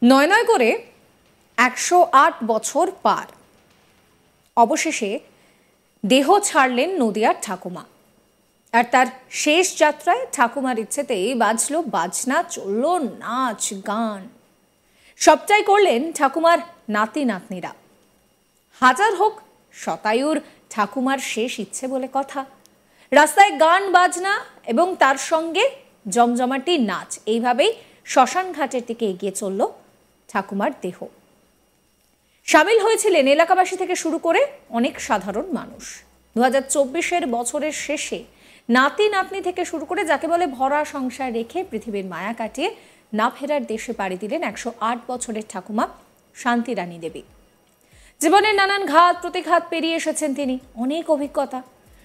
নয় নয় করে ১০৮ বছর পার। অবশেষে দেহ ছাড়লেন নদিয়ার ঠাকুমা। আর তার শেষ যাত্রায় ঠাকুমার ইচ্ছেতেই বাজলো বাজনা, চলল নাচ গান, সবটাই করলেন ঠাকুমার নাতি নাতনিরা। হাজার হোক শতায়ুর ঠাকুমার শেষ ইচ্ছে বলে কথা। রাস্তায় গান বাজনা এবং তার সঙ্গে জমজমাটি নাচ, এইভাবেই শ্মশান ঘাটের দিকে এগিয়ে চলল ঠাকুমার দেহ। সামিল হয়েছিলেন এলাকাবাসী থেকে শুরু করে অনেক সাধারণ মানুষ। ২০২৪ বছরের শেষে নাতি নাতনি থেকে শুরু করে যাকে বলে ভরা সংসার রেখে পৃথিবীর মায়া কাটিয়ে না ফেরার দেশে পাড়ি দিলেন ১০৮ বছরের ঠাকুমা শান্তি রানী দেবী। জীবনের নানান ঘাত প্রতিঘাত পেরিয়ে এসেছেন তিনি, অনেক অভিজ্ঞতা।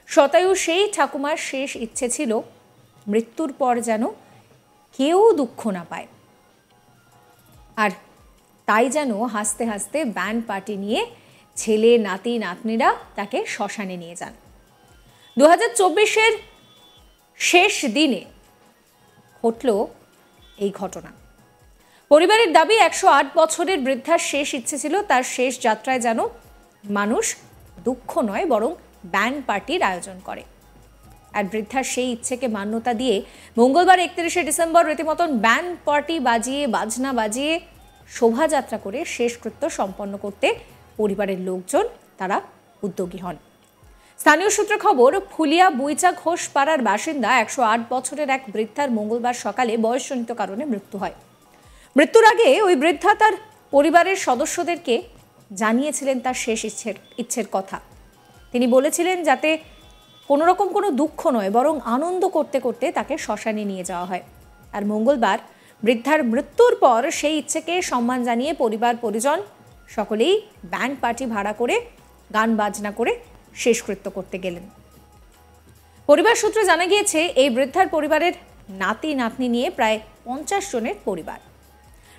শতায়ু সেই ঠাকুমার শেষ ইচ্ছে ছিল মৃত্যুর পর যেন কেউ দুঃখ না পায়, আর তাই যেন হাসতে হাসতে ব্যান্ড পার্টি নিয়ে ছেলে নাতি নাতনিরা তাকে শ্মশানে নিয়ে যান। ২০২৪ শেষ দিনে ঘটল এই ঘটনা। পরিবারের দাবি ১০৮ বছরের বৃদ্ধার শেষ ইচ্ছে ছিল তার শেষ যাত্রায় যেন মানুষ দুঃখ নয় বরং ব্যান্ড পার্টির আয়োজন করে। আর বৃদ্ধার সেই ইচ্ছেকে মান্যতা দিয়ে মঙ্গলবার ৩১ ডিসেম্বর রীতিমতন ব্যান্ড পার্টি বাজিয়ে বাজনা বাজিয়ে শোভাযাত্রা করে শেষকৃত্য সম্পন্ন করতে পরিবারের লোকজন তারা উদ্যোগী হন। স্থানীয় সূত্রে খবর, ফুলিয়া বুইচা ঘোষ পাড়ার বাসিন্দা ১০৮ বছরের এক বৃদ্ধার মঙ্গলবার সকালে বয়সজনিত কারণে মৃত্যু হয়। মৃত্যুর আগে ওই বৃদ্ধা তার পরিবারের সদস্যদেরকে জানিয়েছিলেন তার শেষ ইচ্ছের কথা। তিনি বলেছিলেন যাতে কোনো রকম কোনো দুঃখ নয় বরং আনন্দ করতে করতে তাকে শ্মশানে নিয়ে যাওয়া হয়। আর মঙ্গলবার বৃদ্ধার মৃত্যুর পর সেই ইচ্ছেকে সম্মান জানিয়ে পরিবার পরিজন সকলেই ব্যান্ড পার্টি ভাড়া করে গান বাজনা করে শেষকৃত্য করতে গেলেন। পরিবার সূত্রে জানা গিয়েছে এই বৃদ্ধার পরিবারের নাতি নাতনি নিয়ে প্রায় ৫০ জনের পরিবার।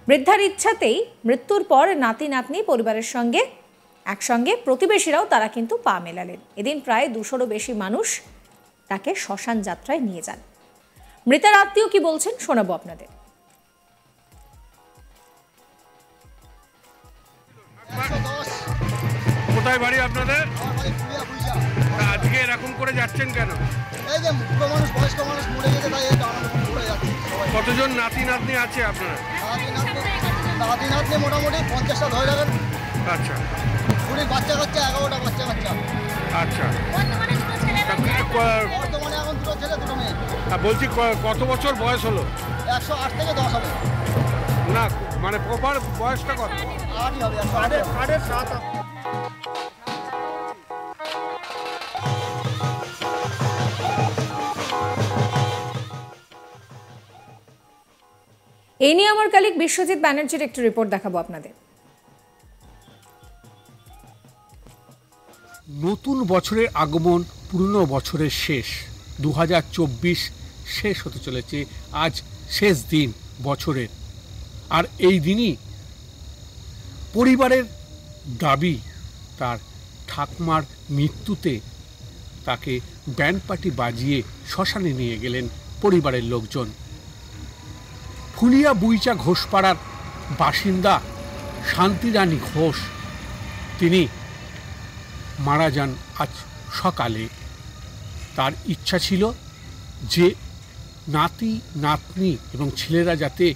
বৃদ্ধার ইচ্ছাতেই মৃত্যুর পর নাতি নাতনি পরিবারের সঙ্গে একসঙ্গে প্রতিবেশীরাও তারা কিন্তু পা মেলালেন। এদিন প্রায় ২০০রও বেশি মানুষ তাকে শ্মশান যাত্রায় নিয়ে যান। মৃতের আত্মীয় কি বলছেন শোনাবো আপনাদের। কোথায় বাড়ি আপনাদের? আজকে এরকম করে যাচ্ছেন কেন? এই যে বুড়ো মানুষ বয়স্ক মানুষ মরে গেছে তাই এই আনন্দ করে যাচ্ছে। কতজন নাতি নাতনি আছে আপনারা? নাতি নাতনি মোটামুটি ৫০টা ধরে রাখেন। আচ্ছা, বুড়ির বাচ্চা কাচ্চা ১১টা বাচ্চা কাচ্চা। আচ্ছা, বর্তমানে এখন দুটো ছেলে দুটো মেয়ে। বলছি কত বছর বয়স হলো? ১০৮ থেকে ১০ হবে না, মানে প্রপার বয়সটা কত? আটই হবে, ১০৮। এই নিয়ে আমার কালিক বিশ্বজিৎ ব্যানার্জির একটি রিপোর্ট দেখাবো আপনাদের। নতুন বছরের আগমন, পুরনো বছরের শেষ। ২০২৪ শেষ হতে চলেছে, আজ শেষ দিন বছরের। আর এই দিনই পরিবারের দাবি তার ঠাকুমার মৃত্যুতে তাকে ব্যান্ড পার্টি বাজিয়ে শ্মশানে নিয়ে গেলেন পরিবারের লোকজন। ফুলিয়া বুইচা ঘোষপাড়ার বাসিন্দা শান্তি রানী ঘোষ তিনি মারা যান আজ সকালে। তার ইচ্ছা ছিল যে নাতি নাতনি এবং ছেলেরা যাতে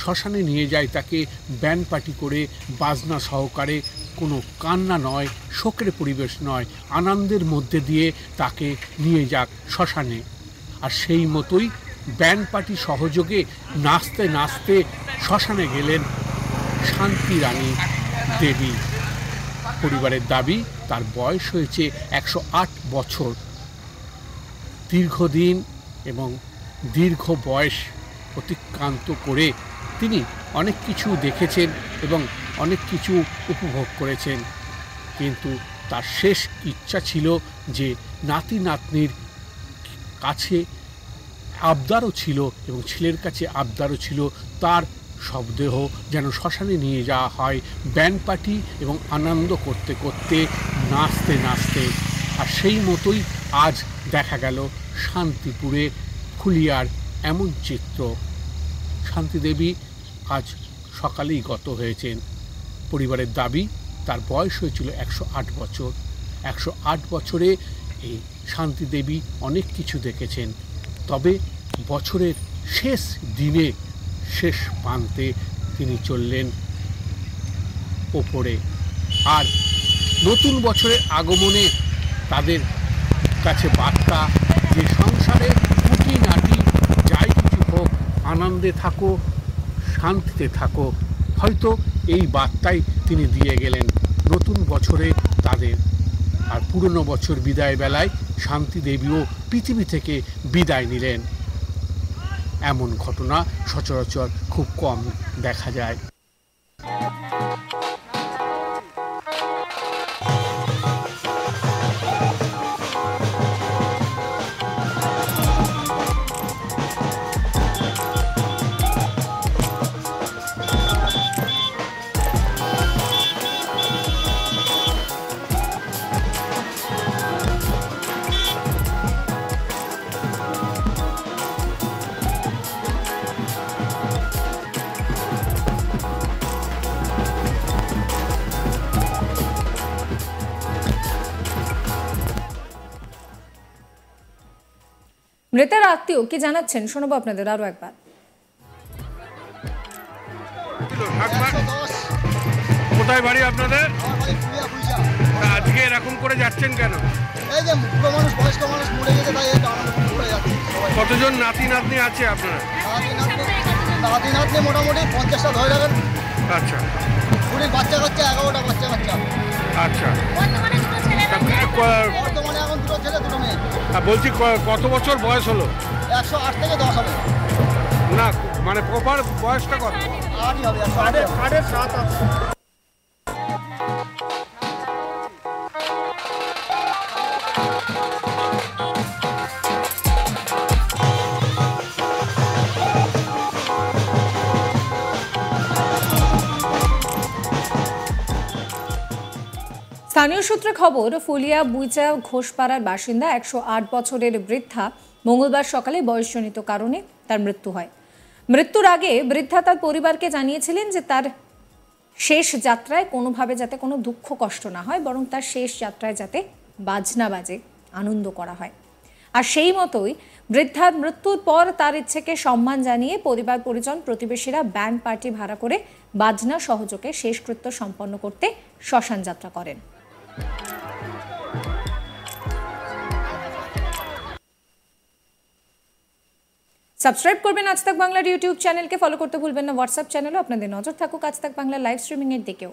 শ্মশানে নিয়ে যায় তাকে ব্যান্ড পার্টি করে বাজনা সহকারে, কোনো কান্না নয়, শোকের পরিবেশ নয়, আনন্দের মধ্যে দিয়ে তাকে নিয়ে যাক শ্মশানে। আর সেই মতোই ব্যান্ড পার্টি সহযোগে নাচতে নাচতে শ্মশানে গেলেন শান্তি রানী দেবী। পরিবারের দাবি তার বয়স হয়েছে ১০৮ বছর। দীর্ঘদিন এবং দীর্ঘ বয়স অতিক্রান্ত করে তিনি অনেক কিছু দেখেছেন এবং অনেক কিছু উপভোগ করেছেন, কিন্তু তার শেষ ইচ্ছা ছিল যে নাতি নাতনির কাছে আবদারও ছিল এবং ছেলের কাছে আবদারও ছিল তার শবদেহ যেন শ্মশানে নিয়ে যাওয়া হয় ব্যান্ড পার্টি এবং আনন্দ করতে করতে, নাচতে নাচতে। আর সেই মতোই আজ দেখা গেল শান্তিপুরে ফুলিয়ার এমন চিত্র। শান্তি দেবী আজ সকালেই গত হয়েছেন। পরিবারের দাবি তার বয়স হয়েছিল 108 বছর। 108 বছরে এই শান্তি দেবী অনেক কিছু দেখেছেন, তবে বছরের শেষ দিনে শেষ প্রান্তে তিনি চললেন ওপরে। আর নতুন বছরের আগমনে তাদের কাছে বার্তা যে সংসারে খুঁটিনাটি যাই কিছু হোক, আনন্দে থাকো, শান্তিতে থাকো। হয়তো এই বার্তাই তিনি দিয়ে গেলেন নতুন বছরে তাদের। আর পুরনো বছর বিদায় বেলায় শান্তি দেবীও পৃথিবী থেকে বিদায় নিলেন। এমন ঘটনা সচরাচর খুব কম দেখা যায়। মৃতের আত্মীয় কি জানাচ্ছেন শোনাবো আপনাদের আরো একবার। কোথায় বাড়ি আপনাদের? আমার বাড়ি ফুলিয়া বুঝা। আজকে এরকম করে যাচ্ছেন কেন? এই যে বুড়ো মানুষ বয়স্ক মানুষ মরে গেছে, তাই এই আনন্দ করে যাচ্ছে সবাই। কতজন নাতি নাতনি আছে আপনার? নাতি নাতনি মোটামুটি 50টা ধরে রাখেন। আচ্ছা বুড়ির বাচ্চা কাচ্চা 11টা বাচ্চা কাচ্চা। আচ্ছা। বর্তমানে এখন দুটো ছেলে দুটো মেয়ে। বলছি কত বছর বয়স হলো? 108 থেকে 10 হবে। না মানে প্রপার বয়সটা কত? 8ই হবে, 108 7 আছে। স্থানীয় সূত্রে খবর, ফুলিয়া বুইচা ঘোষপাড়ার বাসিন্দা 108 বছরের বৃদ্ধা মঙ্গলবার সকালে বয়সজনিত কারণে তার মৃত্যু হয়। মৃত্যুর আগে বৃদ্ধা তার পরিবারকে জানিয়েছিলেন যে তার শেষ যাত্রায় কোনোভাবে যাতে কোনো দুঃখ কষ্ট না হয়, বরং তার শেষ যাত্রায় যাতে বাজনা বাজে, আনন্দ করা হয়। আর সেই মতোই বৃদ্ধার মৃত্যুর পর তার ইচ্ছেকে সম্মান জানিয়ে পরিবার পরিজন প্রতিবেশীরা ব্যান্ড পার্টি ভাড়া করে বাজনা সহযোগে শেষকৃত্য সম্পন্ন করতে শ্মশান যাত্রা করেন। সাবস্ক্রাইব করবেন আজ তাক বাংলার ইউটিউব চ্যানেলকে, ফলো করতে ভুলবেন না হোয়াটসঅ্যাপ চ্যানেলও। আপনাদের নজর থাকুক আজ তাক বাংলার লাইভ স্ট্রিমিং এর দিকেও।